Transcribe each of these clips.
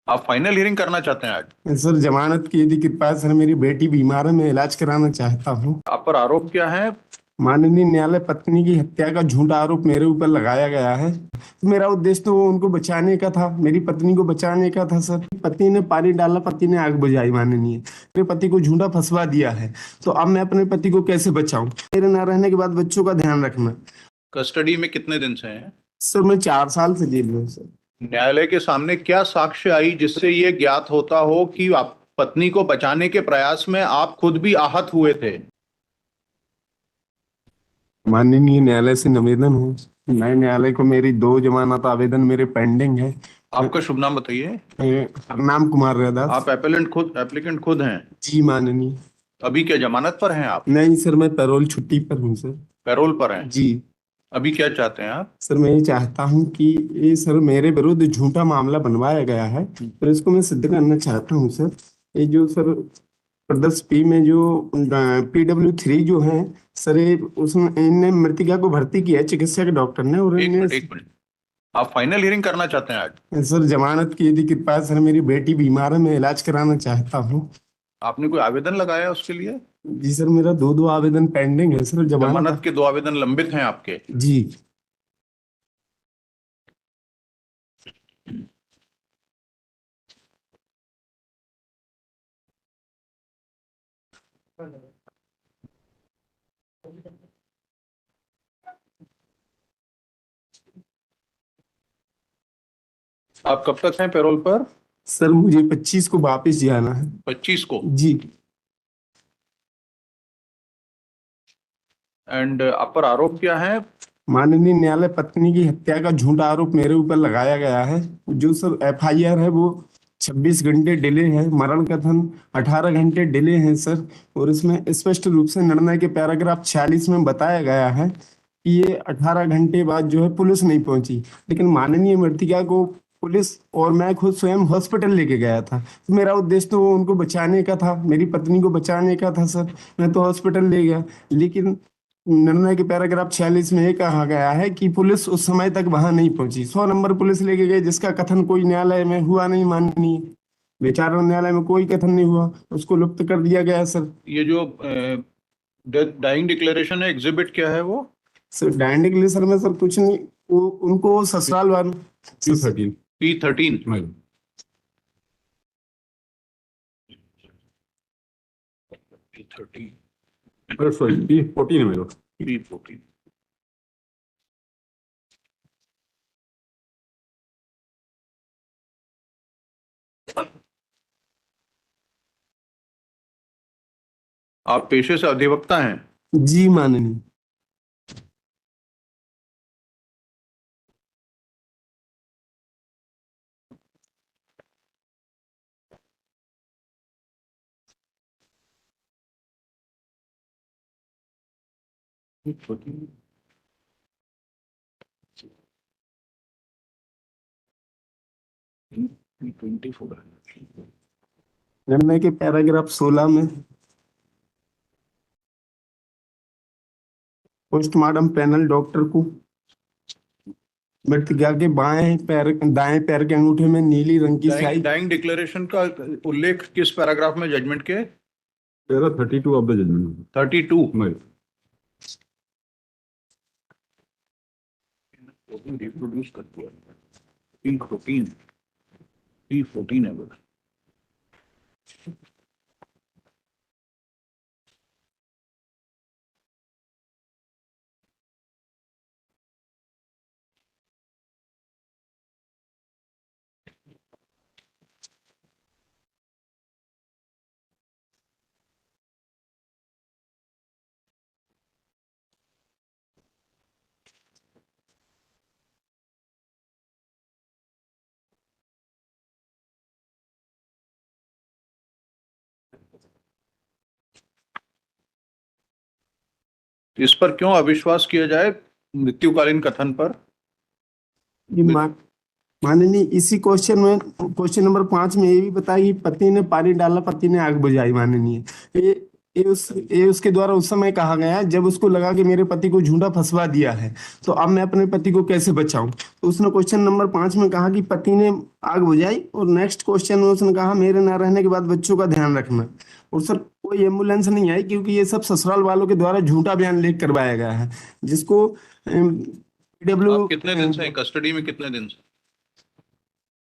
आप final hearing करना चाहते हैं आज? सर जमानत की यदि कृपा है सर, मेरी बेटी बीमार है, मैं इलाज कराना चाहता हूँ। आप पर आरोप क्या है? माननीय न्यायालय, पत्नी की हत्या का झूठा आरोप मेरे ऊपर लगाया गया है। मेरा उद्देश्य तो उनको बचाने का था, मेरी पत्नी को बचाने का था सर। पति ने पानी डाला, पति ने आग बुझाई। माननीय, मेरे पति को झूठा फंसवा दिया है, तो अब मैं अपने पति को कैसे बचाऊं? मेरे न रहने के बाद बच्चों का ध्यान रखना। कस्टडी में कितने दिन से हैं? सर मैं 4 साल से जेल में हूँ सर। न्यायालय के सामने क्या साक्ष्य आई जिससे ये ज्ञात होता हो कि आप पत्नी को बचाने के प्रयास में आप खुद भी आहत हुए थे? माननीय न्यायालय से निवेदन है, नए न्यायालय को मेरी 2 जमानत आवेदन मेरे पेंडिंग है। आपका शुभ नाम बताइए। नाम कुमार रैदास। आप एप्लीकेंट खुद हैं? जी माननीय। अभी क्या जमानत पर हैं आप? नहीं सर, मैं पैरोल छुट्टी पर हूँ सर। पैरोल पर हैं? जी अभी क्या चाहते हैं आप? सर, मैं ये चाहता हूँ कि ये सर मेरे विरुद्ध झूठा मामला बनवाया गया है, तो इसको मैं सिद्ध करना चाहता हूँ सर। ये जो सर प्रदर्श पी में जो PW3 जो है सर, ये उसमें इनने मृतिका को भर्ती किया है चिकित्सा के डॉक्टर ने, और एक इन्हें मिनट, एक मिनट। आप फाइनल हियरिंग करना चाहते हैं आज? सर जमानत की यदि कृपा है सर, मेरी बेटी बीमार है, मैं इलाज कराना चाहता हूँ। आपने कोई आवेदन लगाया उसके लिए? जी सर, मेरा 2 आवेदन पेंडिंग है सर, जमानत जमानत। के 2 आवेदन लंबित हैं आपके? जी आप कब तक हैं पैरोल पर? सर, मुझे 25 को वापस जाना है। 25 को? जी। एंड आप पर आरोप क्या है? माननीय न्यायालय, पत्नी की हत्या का झूठा आरोप मेरे ऊपर लगाया गया है। जो सर FIR है वो 26 घंटे डिले है, मरण कथन 18 घंटे डिले है सर। और इसमें स्पष्ट रूप से निर्णय के पैराग्राफ 46 में बताया गया है कि ये 18 घंटे बाद जो है पुलिस नहीं पहुंची, लेकिन माननीय मृतिका को पुलिस और मैं खुद स्वयं हॉस्पिटल लेके गया था। तो मेरा उद्देश्य तो उनको बचाने का था, मेरी पत्नी को बचाने का था सर। मैं तो हॉस्पिटल ले गया, लेकिन निर्णय के पैराग्राफ 46 में ये कहा गया है कि पुलिस उस समय तक वहां नहीं पहुंची। 100 नंबर पुलिस लेके गए, जिसका कथन कोई न्यायालय में हुआ नहीं। माननीय विचारण न्यायालय में कोई कथन नहीं हुआ, उसको लुप्त कर दिया गया सर। ये जो डाइंग डिक्लेरेशन है, एग्जिबिट क्या है वो? सर डायरेक्ट के लिए सर, मैं सर कुछ नहीं, वो उनको ससुराल वालों P13? P13? सॉरी P14 है मेरा। P14? आप पेशे से अधिवक्ता हैं? जी माननीय। P24? निर्णय के पैराग्राफ 16 में पोस्टमार्टम पैनल डॉक्टर को मृतका के दाएं पैर के अंगूठे में नीली रंग की स्याही। डाइंग डिक्लेरेशन का उल्लेख किस पैराग्राफ में जजमेंट के? तेरा 32 ऑफ द जजमेंट। 32? रिप्रोड्यूस करती है। P14? P14 है बस। इस पर क्यों अविश्वास किया जाए, मृत्युकालीन कथन पर? ये माननीय, इसी क्वेश्चन में क्वेश्चन नंबर 5 में ये भी बताया कि पति ने पानी डाला, पति ने आग बुझाई। माननीय, ये ये उसके द्वारा उस समय कहा गया जब उसको लगा कि मेरे पति को झूठा फंसवा दिया है, तो अब मैं अपने पति को कैसे बचाऊं। तो उसने क्वेश्चन नंबर 5 में कहा कि पति ने आग बुझाई, और नेक्स्ट क्वेश्चन में उसने कहा मेरे ना रहने के बाद बच्चों का ध्यान रखना। और सर कोई एम्बुलेंस नहीं आई, क्योंकि ये सब ससुराल वालों के द्वारा झूठा बयान लिख करवाया गया है, जिसको आप कितने दिन से हैं कस्टडी में? कितने दिन से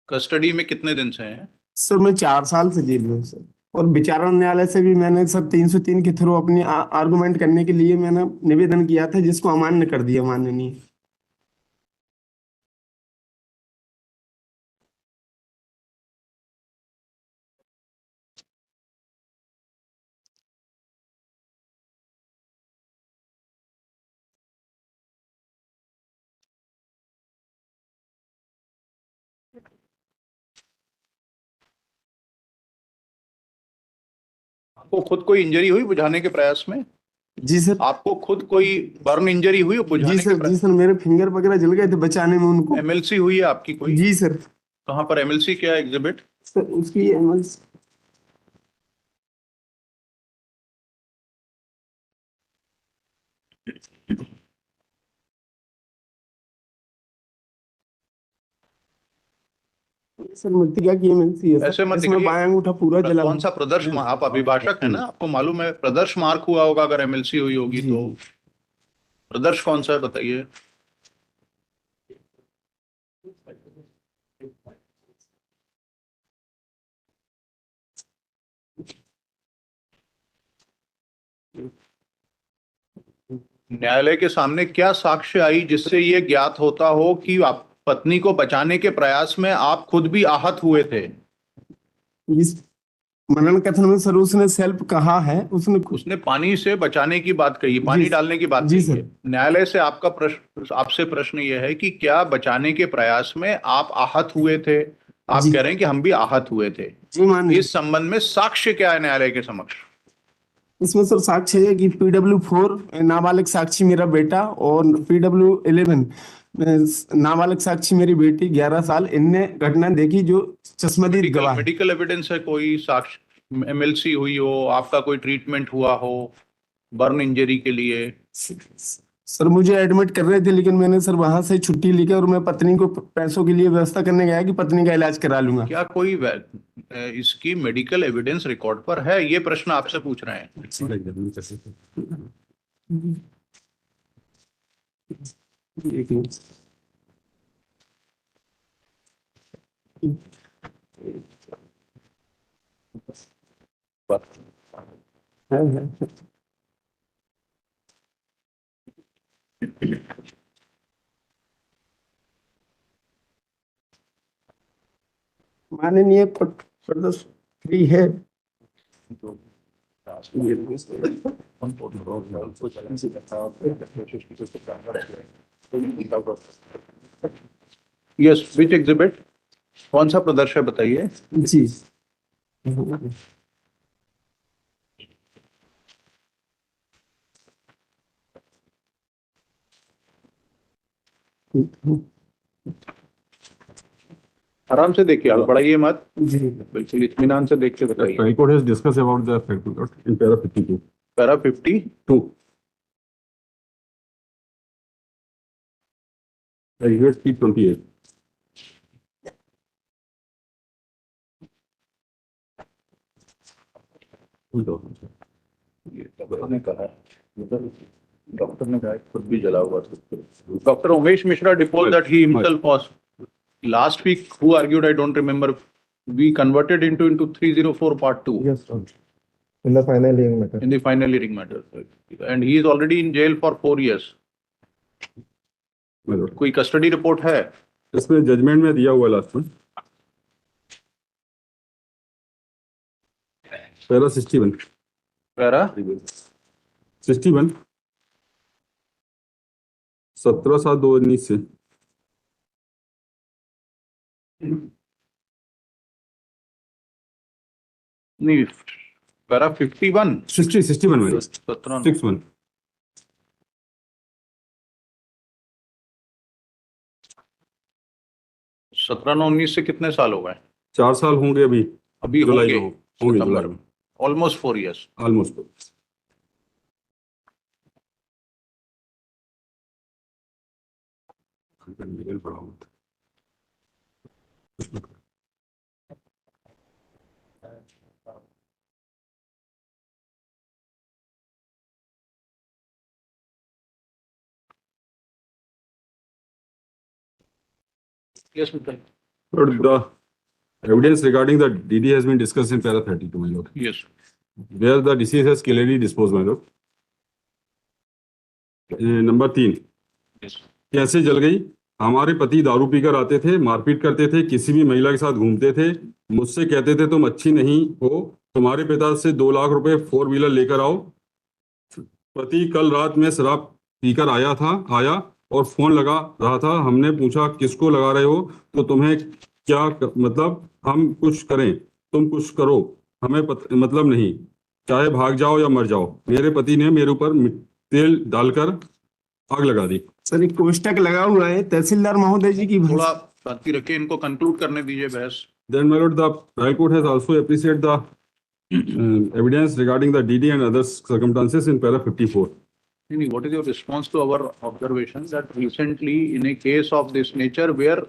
कस्टडी में कितने दिन से हैं? सर मैं 4 साल से जेल में हूँ सर। और विचारण न्यायालय से भी मैंने सर 303 के थ्रू अपनी आर्गुमेंट करने के लिए मैंने निवेदन किया था, जिसको अमान्य कर दिया माननीय। आपको खुद कोई इंजरी हुई बुझाने के प्रयास में? जी सर। आपको खुद कोई बर्न इंजरी हुई जी बुझाने के सर, जी प्रयास? सर, मेरे फिंगर वगैरह जल गए थे बचाने में उनको। एमएलसी हुई है आपकी कोई? जी सर। कहाँ पर एमएलसी? क्या एग्जिबिट? सर उसकी एमएलसी सर मृतिका की एमएलसी है ऐसे सर, मत इसमें दिखाइए। बायां अंगूठा पूरा जला कौन सा प्रदर्श आप अभिभाषक है ना, आपको मालूम है प्रदर्श मार्क हुआ होगा अगर एमएलसी हुई होगी जी। तो। प्रदर्श कौन सा है बताइए? न्यायालय के सामने क्या साक्ष्य आई जिससे ये ज्ञात होता हो कि आप पत्नी को बचाने के प्रयास में आप खुद भी आहत हुए थे? इस मनन कथन में सर उसने सेल्फ कहा है, उसने पानी से बचाने की बात कही, पानी जी, डालने की बात जी कही सर। है। न्यायालय से आपका प्रश्न, आपसे प्रश्न यह है कि क्या बचाने के प्रयास में आप आहत हुए थे? आप जी। कह रहे हैं कि हम भी आहत हुए थे। जी माननीय। इस संबंध में साक्ष्य क्या है न्यायालय के समक्ष? इसमें सर साक्ष्य है कि PW4 नाबालिग साक्षी मेरा बेटा, और PW11 नाबालिग साक्षी मेरी बेटी 11 साल, इनने घटना देखी, जो चश्मदीद गवाह है। मेडिकल एविडेंस है कोई साक्ष्य? एमएलसी हुई हो, आपका कोई ट्रीटमेंट हुआ हो बर्न इंजरी के लिए? सर मुझे एडमिट कर रहे थे, लेकिन मैंने सर वहां से छुट्टी लेकर और मैं पत्नी को पैसों के लिए व्यवस्था करने गया कि पत्नी का इलाज करा लूंगा। क्या कोई इसकी मेडिकल एविडेंस रिकॉर्ड पर है? ये प्रश्न आपसे पूछ रहे हैं। एक मिनट। है। माननीय प्रदर्शनी है। यस, विच एग्जिबिट? कौन सा प्रदर्शन है बताइए? जी। आराम से देखिए, आप बढ़ाइए मत, जी। बिल्कुल इत्मीनान से देख के बताइए। High Court has discussed about the fact in para 52. Para 52 Exhibit P28. ये डॉक्टर ने कहा है, डॉक्टर ने कहा खुद भी जला हुआ था। Doctor Umesh Mishra deposed that he himself was last week who argued, I don't remember, we converted into 304 part 2 Yes, sir. In the final hearing matter. in the final hearing matter, and he is already in jail for 4 years. My lord. कोई custody report है? इसमें judgement में दिया हुआ last में para 61 para 61 17/7/2019 से नहीं, para 51 61 में 17 61 17-19 से कितने साल हो गए? 4 साल होंगे अभी अभी जुलाई होंगे में होंगे जुलाई सितंबर में में, almost 4 years। Almost Yes, Mr. Lord, the evidence regarding the DD has been discussed in para 32, my lord, Yes. where the deceased has clearly disposed, my lord. Number 3, Yes. कैसे जल गई? हमारे पति दारू पीकर आते थे, मारपीट करते थे, किसी भी महिला के साथ घूमते थे, मुझसे कहते थे तुम अच्छी नहीं हो, तुम्हारे पिता से 2 लाख रुपए 4 व्हीलर लेकर आओ। पति कल रात में शराब पीकर आया और फोन लगा रहा था। हमने पूछा किसको लगा रहे हो? तो तुम्हें क्या मतलब हम कुछ करें, तुम कुछ करो, हमें मतलब नहीं, चाहे भाग जाओ या मर जाओ। मेरे पति ने मेरे ऊपर तेल डालकर आग लगा दी। सर एक कोष्टक लगा हुआ है तहसीलदार महोदय जी की थोड़ा बाकी रखे, इनको कंक्लूड करने दीजिए बहस। Then, my lord, the High Court has also appreciated the evidence regarding the DD and other circumstances in para 54. What is your response to our observation that recently in a case of this nature where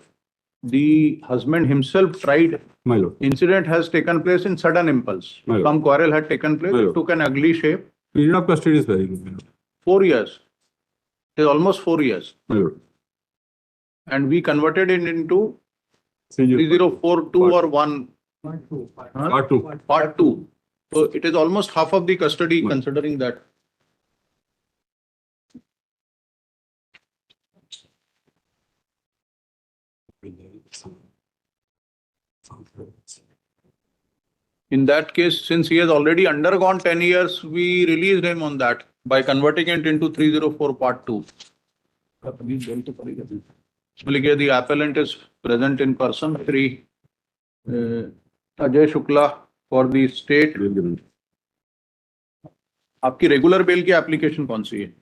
the husband himself tried, My lord, incident has taken place in sudden impulse. My lord. Some quarrel had taken place, My it lord. took an ugly shape. period of custody is very good, my lord. 4 years. It is almost 4 years. My lord. And we converted it into 30 3042 or 1. Part 2. Part 2. So it is almost half of the custody Right. considering that. In that case, since he has already undergone 10 years, we released him on that by converting it into 304 Part 2. The appellant is present in person, Shri Ajay Shukla for the state. आपकी regular bell की application कौन सी है?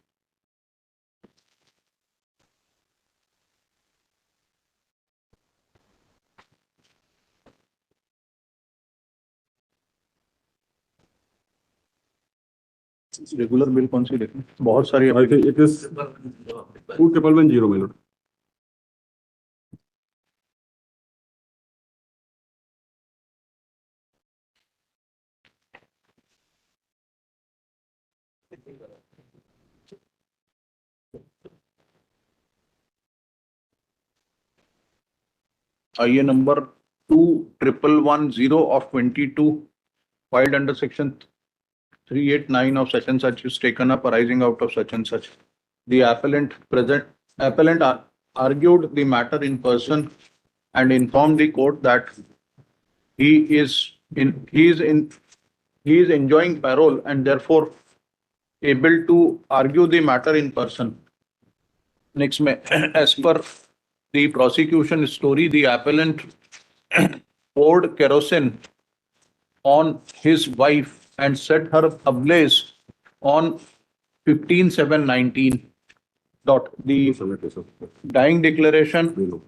Regular bill कौन सी देखें? बहुत सारी I think it is 2110, my lord. आइए number 2110 of 22 filed under section 389 of such and such is taken up arising out of such and such. The appellant argued the matter in person and informed the court that he is enjoying parole and therefore able to argue the matter in person. Next, as per the prosecution story, the appellant poured kerosene on his wife and set her ablaze on 15/7/19. The dying declaration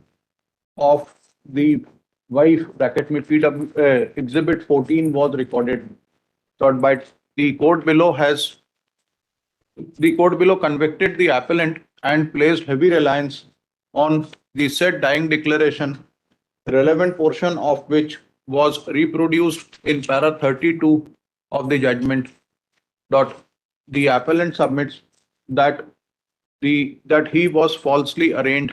of the wife bracket में PW exhibit 14 was recorded. Thought by the court below convicted the appellant and placed heavy reliance on the said dying declaration, relevant portion of which was reproduced in para 32 of the judgment. The appellant submits that he was falsely arraigned.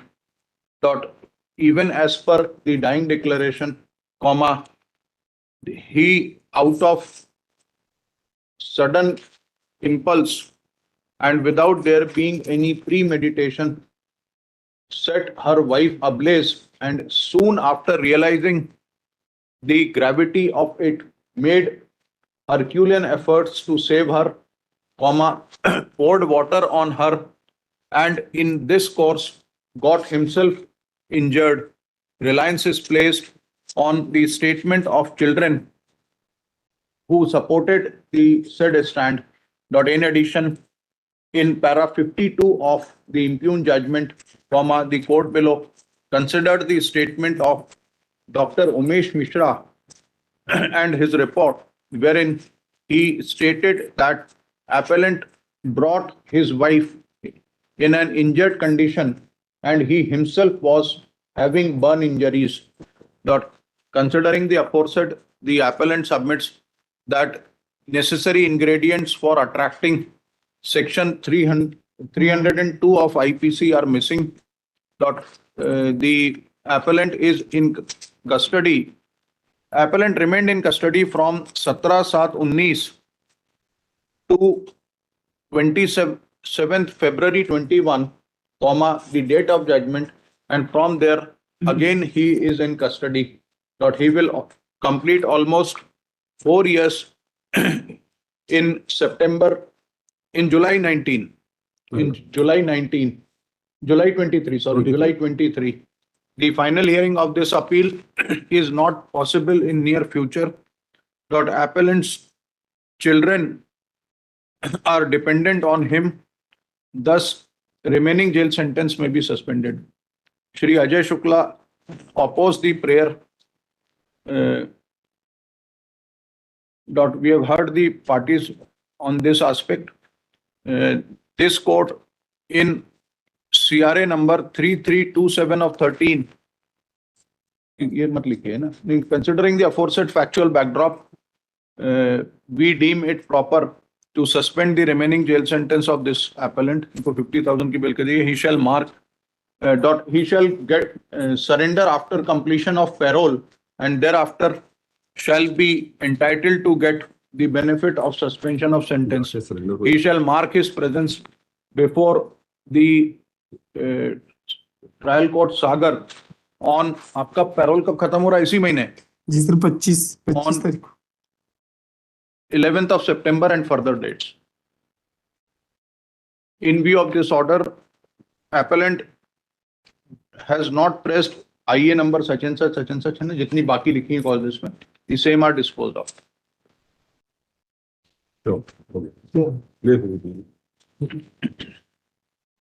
Even as per the dying declaration, he out of sudden impulse and without there being any premeditation set her wife ablaze, and soon after realizing the gravity of it made Herculean efforts to save her, poured water on her, and in this course got himself injured. Reliance is placed on the statement of children who supported the said stand. In addition, in para 52 of the impugned judgment, the court below considered the statement of Dr. Umesh Mishra and his report, wherein he stated that appellant brought his wife in an injured condition and he himself was having burn injuries. Dot, considering the aforesaid, the appellant submits that necessary ingredients for attracting section 302 of IPC are missing. Dot, the appellant is in custody. Appellant remained in custody from 17/7/19 to 27th February 21, the date of judgment, and from there again he is in custody. But he will complete almost 4 years in July 19, July 23, sorry, 23. July 23. The final hearing of this appeal is not possible in near future. That appellant's children are dependent on him. Thus, remaining jail sentence may be suspended. Shri Ajay Shukla opposed the prayer. We have heard the parties on this aspect. This court in CRA number 3327 of 13, ये मत लिखिए ना, considering the aforesaid factual backdrop, we deem it proper to suspend the remaining jail sentence of this appellant for 50,000 की bill के दिए. He shall he shall get surrender after completion of parole, and thereafter shall be entitled to get the benefit of suspension of sentence. He shall mark his presence before the trial court Sagar on, आपका payroll कब खत्म हो रहा है? इसी महीने जी sir, 25 तारीख को, 11th of September and further dates. In view of this order, appellant has not pressed IA number such and such है ना, जितनी बाकी लिखी है कॉल में, the same are disposed of. So, okay.